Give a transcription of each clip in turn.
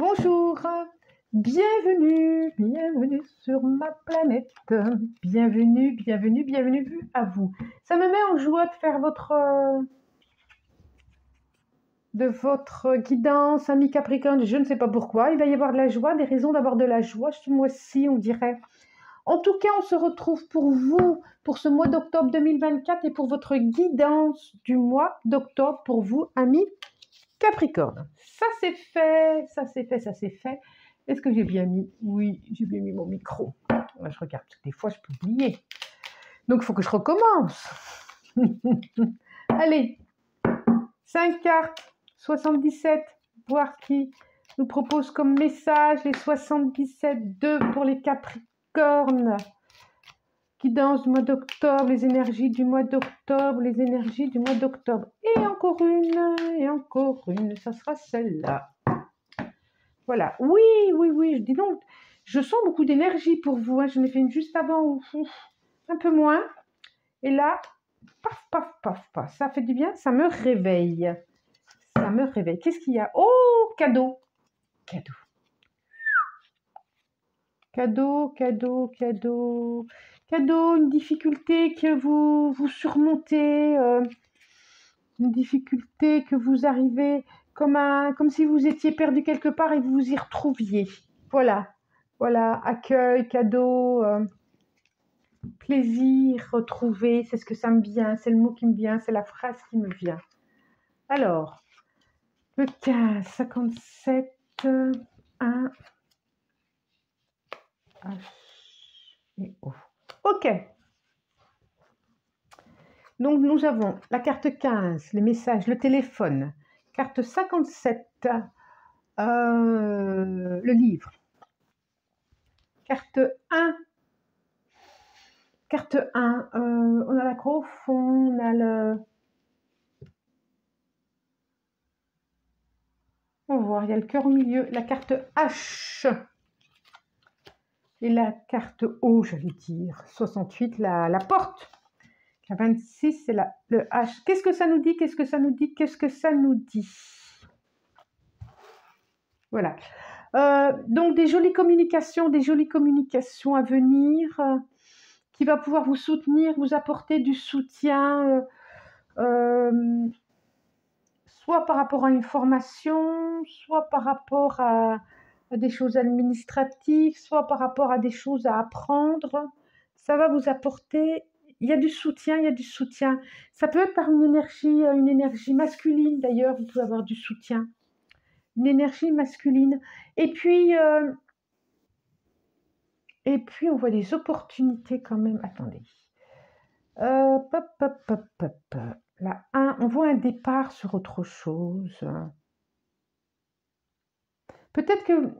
Bonjour, bienvenue, bienvenue sur ma planète. Bienvenue, bienvenue, bienvenue à vous. Ça me met en joie de faire votre guidance, ami Capricorne. Je ne sais pas pourquoi. Il va y avoir de la joie, des raisons d'avoir de la joie ce mois-ci, on dirait. En tout cas, on se retrouve pour vous, pour ce mois d'octobre 2024 et pour votre guidance du mois d'octobre pour vous, amis Capricorne. Ça c'est fait, ça c'est fait, ça c'est fait. Est-ce que j'ai bien mis? Oui, j'ai bien mis mon micro. Je regarde, parce que des fois je peux oublier. Donc il faut que je recommence. Allez, 5 cartes, 77, voir qui nous propose comme message les 77, 2 pour les Capricornes. Guidance du mois d'octobre, les énergies du mois d'octobre, les énergies du mois d'octobre. Et encore une, ça sera celle-là. Voilà, oui, je dis donc, je sens beaucoup d'énergie pour vous, hein. Je n'ai fait une juste avant, un peu moins. Et là, paf, paf, paf, paf, ça fait du bien, ça me réveille. Ça me réveille. Qu'est-ce qu'il y a? Oh, cadeau. Cadeau. Cadeau, cadeau, cadeau. Cadeau, une difficulté que vous surmontez, une difficulté que vous arrivez comme si vous étiez perdu quelque part et vous vous y retrouviez. Voilà, accueil, cadeau, plaisir, retrouver, c'est ce que ça me vient, c'est le mot qui me vient, c'est la phrase qui me vient. Alors, le 15, 57, 1, H et O. Ok. Donc, nous avons la carte 15, les messages, le téléphone. Carte 57, le livre. Carte 1. Carte 1, on a la croix au fond, on a le... On va voir, il y a le cœur au milieu. La carte H. Et la carte O, j'allais dire. 68, la porte. La 26, c'est le H. Qu'est-ce que ça nous dit? Qu'est-ce que ça nous dit? Qu'est-ce que ça nous dit? Voilà. Donc, des jolies communications à venir qui va pouvoir vous soutenir, vous apporter du soutien, soit par rapport à une formation, soit par rapport à des choses administratives, soit par rapport à des choses à apprendre. Ça va vous apporter, il y a du soutien, Ça peut être par une énergie masculine d'ailleurs, vous pouvez avoir du soutien. Une énergie masculine. Et puis on voit des opportunités quand même. Attendez. La 1, on voit un départ sur autre chose. Peut-être qu'il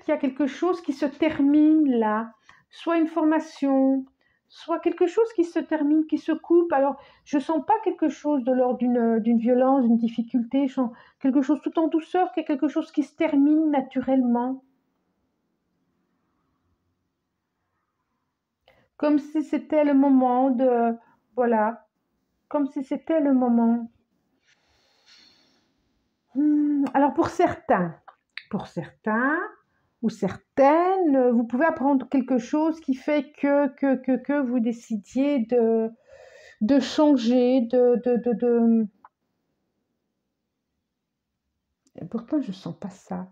y a quelque chose qui se termine là, soit une formation, soit quelque chose qui se termine, qui se coupe. Alors, je ne sens pas quelque chose de l'ordre d'une violence, d'une difficulté, je sens quelque chose tout en douceur, quelque chose qui se termine naturellement. Comme si c'était le moment de... Voilà, comme si c'était le moment. Alors, pour certains ou certaines, vous pouvez apprendre quelque chose qui fait que vous décidiez de changer, Et pourtant, je ne sens pas ça.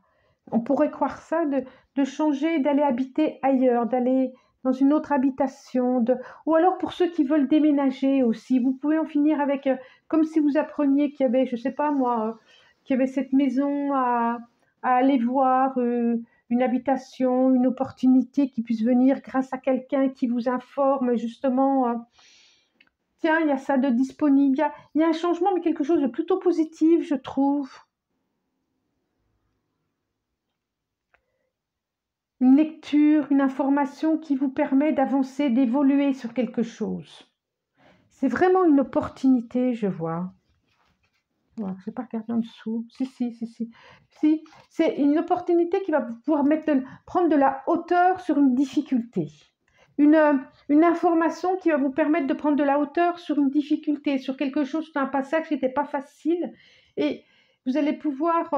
On pourrait croire ça, de changer, d'aller habiter ailleurs, d'aller dans une autre habitation. Ou alors pour ceux qui veulent déménager aussi, vous pouvez en finir avec, comme si vous appreniez qu'il y avait, je ne sais pas moi, qu'il y avait cette maison à aller voir, une habitation, une opportunité qui puisse venir grâce à quelqu'un qui vous informe justement, tiens, il y a ça de disponible, il y a un changement, mais quelque chose de plutôt positif, je trouve. Une lecture, une information qui vous permet d'avancer, d'évoluer sur quelque chose. C'est vraiment une opportunité, je vois. Je n'ai pas regardé en dessous. Si, c'est une opportunité qui va pouvoir prendre de la hauteur sur une difficulté. Une information qui va vous permettre de prendre de la hauteur sur une difficulté, sur quelque chose, sur un passage qui n'était pas facile. Et vous allez pouvoir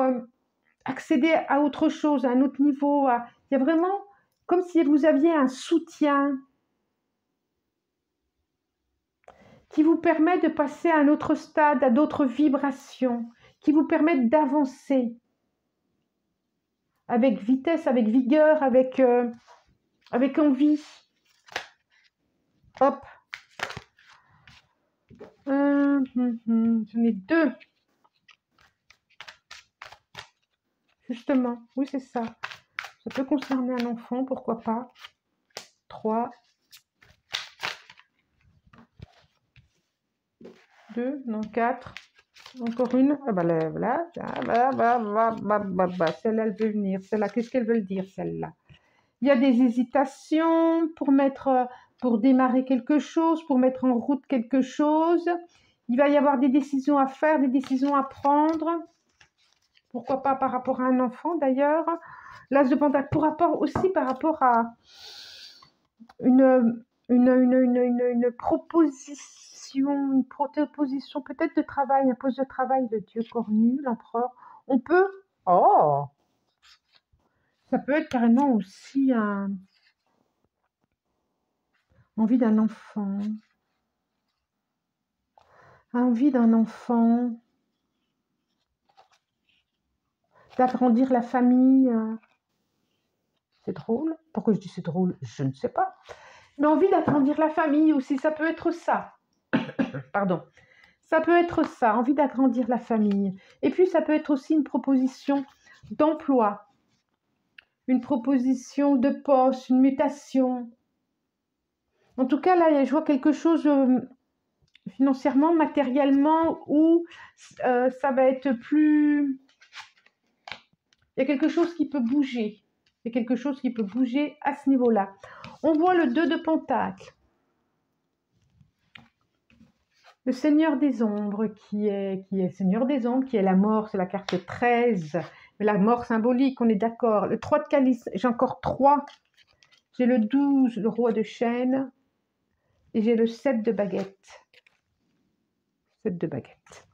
accéder à autre chose, à un autre niveau. Il y a vraiment comme si vous aviez un soutien qui vous permet de passer à un autre stade, à d'autres vibrations, qui vous permettent d'avancer avec vitesse, avec vigueur, avec envie. Hop. J'en ai 2. Justement, oui, c'est ça. Ça peut concerner un enfant, pourquoi pas. 3. 2, non, 4. Encore une. Ah bah là, voilà. Celle-là, elle veut venir. Celle-là, qu'est-ce qu'elle veut dire, celle-là? Il y a des hésitations pour démarrer quelque chose, pour mettre en route quelque chose. Il va y avoir des décisions à faire, des décisions à prendre. Pourquoi pas par rapport à un enfant, d'ailleurs. L'As de Pentacle, par rapport à une proposition peut-être de travail, un poste de travail de Dieu cornu, l'empereur. On peut, ça peut être carrément aussi envie d'un enfant, d'agrandir la famille. C'est drôle. Pourquoi je dis c'est drôle? Je ne sais pas. Mais envie d'agrandir la famille aussi, ça peut être ça. Pardon. Ça peut être ça, envie d'agrandir la famille. Et puis, ça peut être aussi une proposition d'emploi, une proposition de poste, une mutation. En tout cas, là, je vois quelque chose financièrement, matériellement, où ça va être plus... Il y a quelque chose qui peut bouger. Il y a quelque chose qui peut bouger à ce niveau-là. On voit le 2 de Pentacle. Le Seigneur des Ombres, qui est Seigneur des Ombres, qui est la mort, c'est la carte 13. Mais la mort symbolique, on est d'accord. Le 3 de Calice, j'ai encore 3. J'ai le 12, le Roi de Chêne. Et j'ai le 7 de Baguette. 7 de Baguette.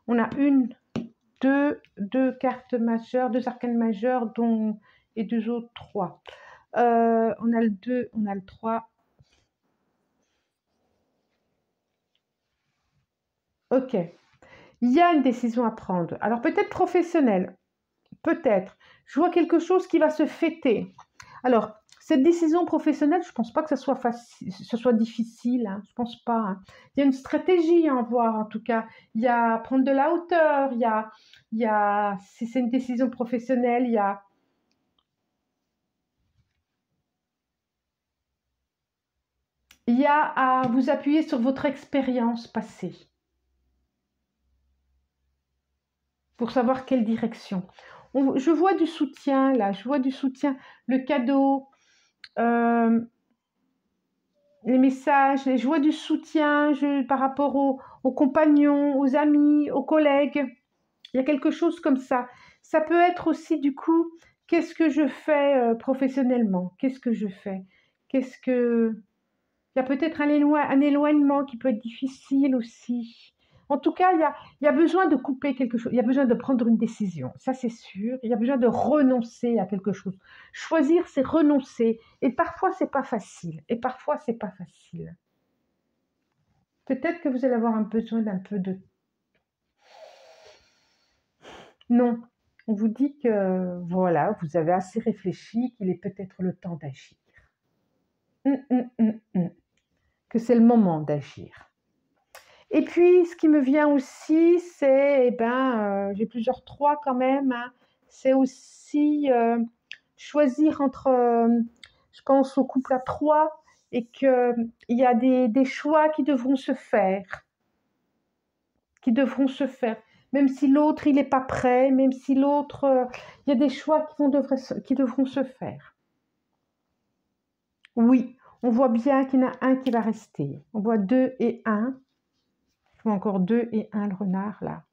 On a deux cartes majeures, 2 arcanes majeures, et 2 autres 3. On a le 2, on a le 3. Ok. Il y a une décision à prendre. Alors peut-être professionnelle. Peut-être. Je vois quelque chose qui va se fêter. Alors, cette décision professionnelle, je ne pense pas que ce soit facile, ce soit difficile. Hein, je ne pense pas. Hein. Il y a une stratégie à en voir, en tout cas. Il y a prendre de la hauteur. Si c'est une décision professionnelle, il y a à vous appuyer sur votre expérience passée pour savoir quelle direction. Je vois du soutien, là. Je vois du soutien. Le cadeau... les messages, je vois du soutien par rapport aux compagnons, aux amis, aux collègues. Il y a quelque chose comme ça. Ça peut être aussi du coup, qu'est-ce que je fais professionnellement? Qu'est-ce que je fais? Il y a peut-être un éloignement qui peut être difficile aussi. En tout cas, il y a besoin de couper quelque chose. Il y a besoin de prendre une décision. Ça, c'est sûr. Il y a besoin de renoncer à quelque chose. Choisir, c'est renoncer. Et parfois, c'est pas facile. Peut-être que vous allez avoir besoin d'un peu de... Non. On vous dit que, voilà, vous avez assez réfléchi, qu'il est peut-être le temps d'agir. Que c'est le moment d'agir. Et puis, ce qui me vient aussi, c'est, j'ai plusieurs 3 quand même, hein, c'est aussi choisir entre, je pense au couple à 3, et qu'il y a des choix qui devront se faire. Même si l'autre, il n'est pas prêt, même si l'autre, il y a des choix qui devront se faire. Oui, on voit bien qu'il y en a un qui va rester. On voit 2 et 1. Je vois encore 2 et 1, le renard, là.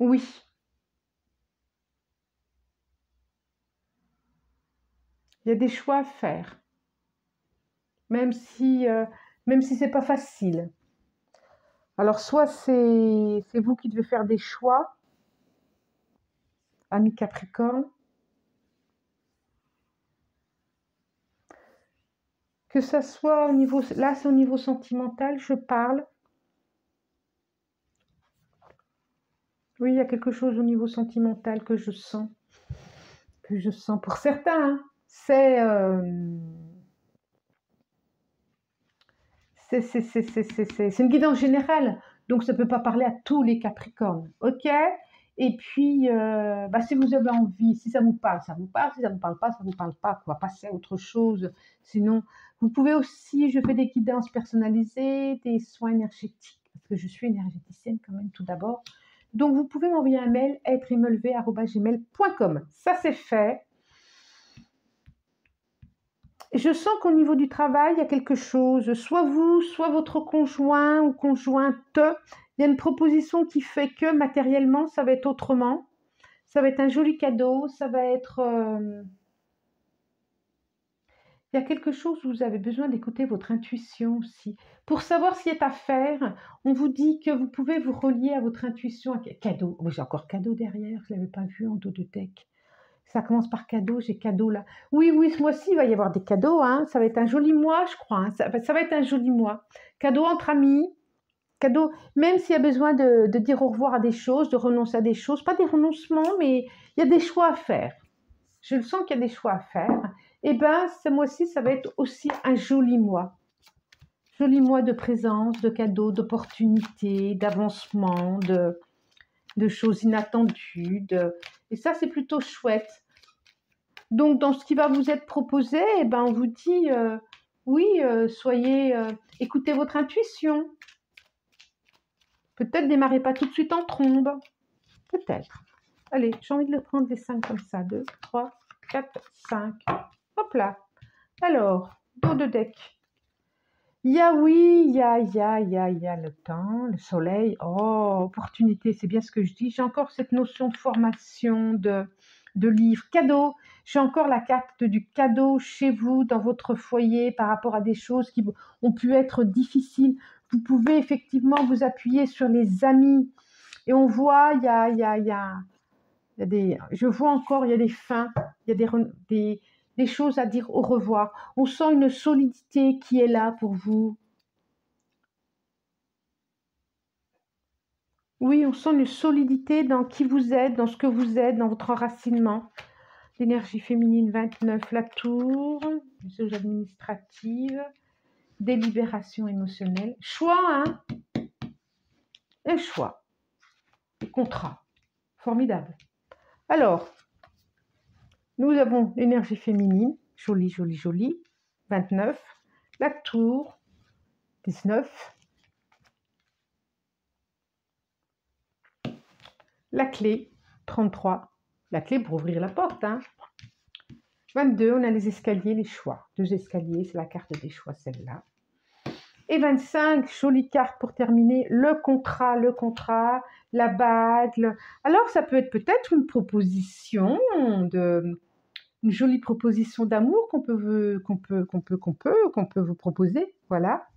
Oui. Il y a des choix à faire. Même si c'est pas facile. Alors, soit c'est vous qui devez faire des choix, amis Capricorne. Que ça soit au niveau, là c'est au niveau sentimental, je parle. Oui, il y a quelque chose au niveau sentimental que je sens. Pour certains, hein, c'est une guidance générale, donc ça ne peut pas parler à tous les Capricornes, ok? Et puis, si vous avez envie, si ça vous parle, ça vous parle, si ça ne vous parle pas, ça ne vous parle pas, quoi, passer à autre chose. Sinon, vous pouvez aussi, je fais des guidances personnalisées, des soins énergétiques, parce que je suis énergéticienne quand même tout d'abord. Donc, vous pouvez m'envoyer un mail, êtreimelevé@gmail.com. Ça, c'est fait. Je sens qu'au niveau du travail, il y a quelque chose, soit vous, soit votre conjoint ou conjointe, il y a une proposition qui fait que matériellement, ça va être autrement. Ça va être un joli cadeau, ça va être... il y a quelque chose où vous avez besoin d'écouter votre intuition aussi. Pour savoir ce qui est à faire, on vous dit que vous pouvez vous relier à votre intuition. Cadeau, oh, j'ai encore cadeau derrière, je ne l'avais pas vu en dos de deck. Ça commence par cadeau, j'ai cadeau là. Oui, ce mois-ci, il va y avoir des cadeaux. Hein. Ça va être un joli mois, je crois. Hein. Ça va être un joli mois. Cadeau entre amis. Cadeau, même s'il y a besoin de dire au revoir à des choses, de renoncer à des choses. Pas des renoncements, mais il y a des choix à faire. Je le sens qu'il y a des choix à faire. Et bien, ce mois-ci, ça va être aussi un joli mois. Joli mois de présence, de cadeaux, d'opportunités, d'avancement, de choses inattendues. Et ça, c'est plutôt chouette. Donc, dans ce qui va vous être proposé, on vous dit, oui, écoutez votre intuition. Peut-être démarrez pas tout de suite en trombe. Peut-être. Allez, j'ai envie de le prendre les 5 comme ça. 2, 3, 4, 5. Hop là. Alors, dos de deck. Il y a le temps, le soleil. Oh, opportunité, c'est bien ce que je dis. J'ai encore cette notion de formation, de livre, cadeau. J'ai encore la carte du cadeau chez vous, dans votre foyer, par rapport à des choses qui ont pu être difficiles. Vous pouvez effectivement vous appuyer sur les amis. Et on voit, il y a des... Je vois encore, il y a des fins, il y a des choses à dire au revoir. On sent une solidité qui est là pour vous. Oui, on sent une solidité dans qui vous êtes, dans ce que vous êtes, dans votre enracinement. L'énergie féminine 29, la tour, les choses administratives, délibération émotionnelle. Choix, hein? Un choix. Contrat. Formidable. Alors, nous avons l'énergie féminine, jolie, 29, la tour, 19, la clé, 33, la clé pour ouvrir la porte, hein. 22, on a les escaliers, les choix. 2 escaliers, c'est la carte des choix, celle-là. Et 25, jolie carte pour terminer, le contrat, la bague. Alors, ça peut être peut-être une proposition une jolie proposition d'amour qu'on peut vous proposer, voilà.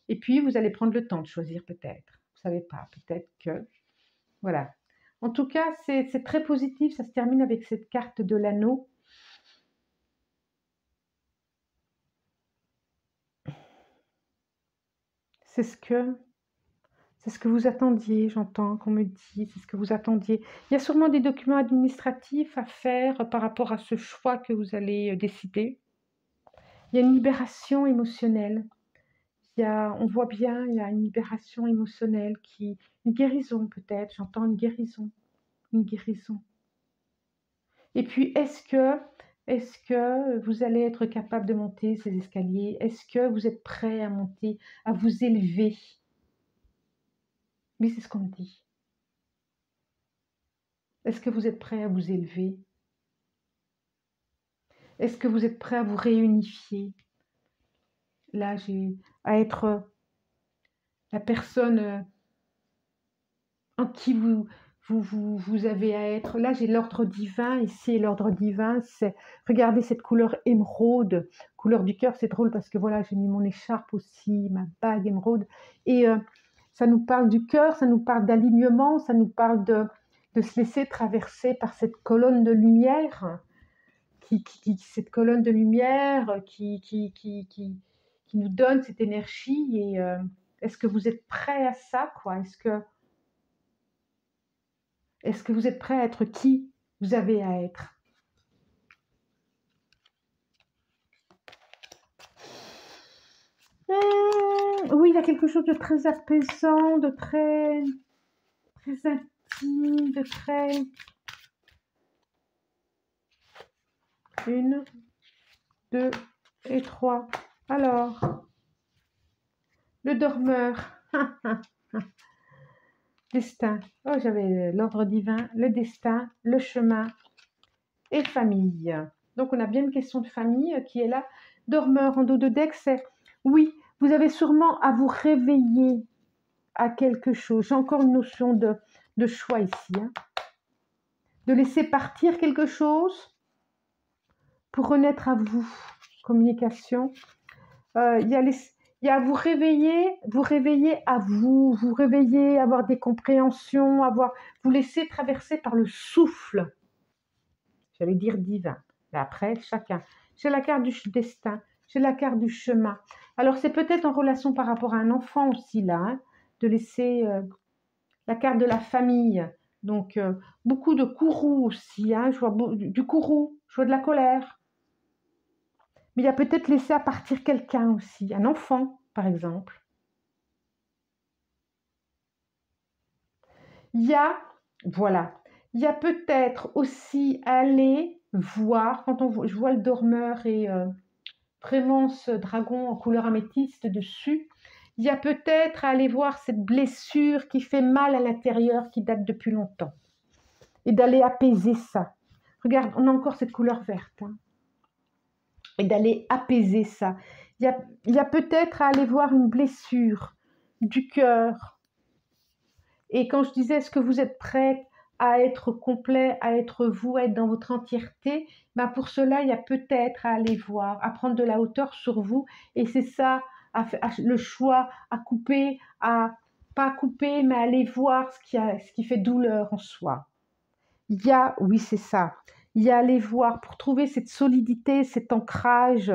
Et puis, vous allez prendre le temps de choisir peut-être. Vous savez pas, peut-être que... Voilà. En tout cas, c'est très positif. Ça se termine avec cette carte de l'anneau. C'est ce que vous attendiez, j'entends qu'on me dit. C'est ce que vous attendiez. Il y a sûrement des documents administratifs à faire par rapport à ce choix que vous allez décider. Il y a une libération émotionnelle. On voit bien, il y a une libération émotionnelle, une guérison peut-être, j'entends une guérison. Et puis, est-ce que vous allez être capable de monter ces escaliers? Est-ce que vous êtes prêt à monter, à vous élever? Oui, c'est ce qu'on me dit. Est-ce que vous êtes prêt à vous élever? Est-ce que vous êtes prêt à vous réunifier? Là, à être la personne en qui vous avez à être. Là, j'ai l'ordre divin. Ici, l'ordre divin, c'est... Regardez cette couleur émeraude, couleur du cœur. C'est drôle parce que voilà, j'ai mis mon écharpe aussi, ma bague émeraude. Et ça nous parle du cœur, ça nous parle d'alignement, ça nous parle de de se laisser traverser par cette colonne de lumière, cette colonne de lumière qui nous donne cette énergie. Et est-ce que vous êtes prêt à ça, quoi? Est-ce que vous êtes prêt à être qui vous avez à être? Oui, il y a quelque chose de très apaisant, de très intime, de très... 1, 2 et 3. Alors, le dormeur. Destin. Oh, j'avais l'ordre divin, le destin, le chemin et famille. Donc, on a bien une question de famille qui est là. Dormeur en dos de deck, c'est oui, vous avez sûrement à vous réveiller à quelque chose. J'ai encore une notion de choix ici. Hein. De laisser partir quelque chose pour renaître à vous. Communication. Il y a vous réveiller à vous réveiller, avoir des compréhensions, vous laisser traverser par le souffle. J'allais dire divin. Mais après, chacun. J'ai la carte du destin, j'ai la carte du chemin. Alors, c'est peut-être en relation par rapport à un enfant aussi, là, hein, de laisser la carte de la famille. Donc, beaucoup de courroux aussi. Hein, je vois du courroux, je vois de la colère. Mais il y a peut-être laissé à partir quelqu'un aussi, un enfant, par exemple. Il y a, voilà, il y a peut-être aussi aller voir, je vois le dormeur et vraiment ce dragon en couleur améthyste dessus, il y a peut-être à aller voir cette blessure qui fait mal à l'intérieur, qui date depuis longtemps, et d'aller apaiser ça. Regarde, on a encore cette couleur verte. Hein. Et d'aller apaiser ça. Il y a peut-être à aller voir une blessure du cœur. Et quand je disais, est-ce que vous êtes prêt à être complet, à être vous, à être dans votre entièreté, ben pour cela, il y a peut-être à aller voir, à prendre de la hauteur sur vous. Et c'est ça, le choix à couper, à pas couper, mais à aller voir ce qui fait douleur en soi. Il y a, oui, c'est ça. Il y a aller voir pour trouver cette solidité, cet ancrage.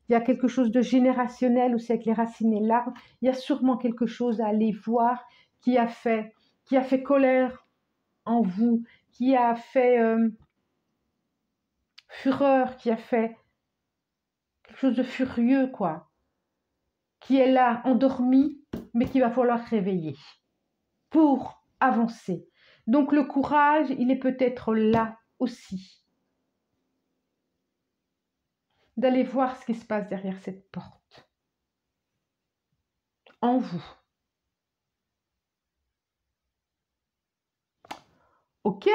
Il y a quelque chose de générationnel aussi avec les racines et l'arbre. Il y a sûrement quelque chose à aller voir qui a fait colère en vous, qui a fait fureur, qui a fait quelque chose de furieux, quoi. Qui est là, endormi, mais qu'il va falloir réveiller pour avancer. Donc le courage, il est peut-être là aussi. D'aller voir ce qui se passe derrière cette porte. En vous. Ok,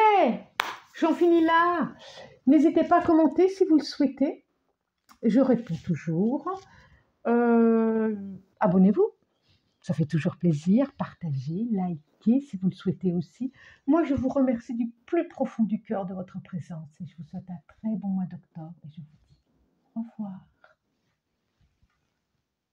j'en finis là. N'hésitez pas à commenter si vous le souhaitez. Je réponds toujours. Abonnez-vous. Ça fait toujours plaisir. Partagez, likez si vous le souhaitez aussi. Moi, je vous remercie du plus profond du cœur de votre présence et je vous souhaite un très bon mois d'octobre et je vous dis au revoir.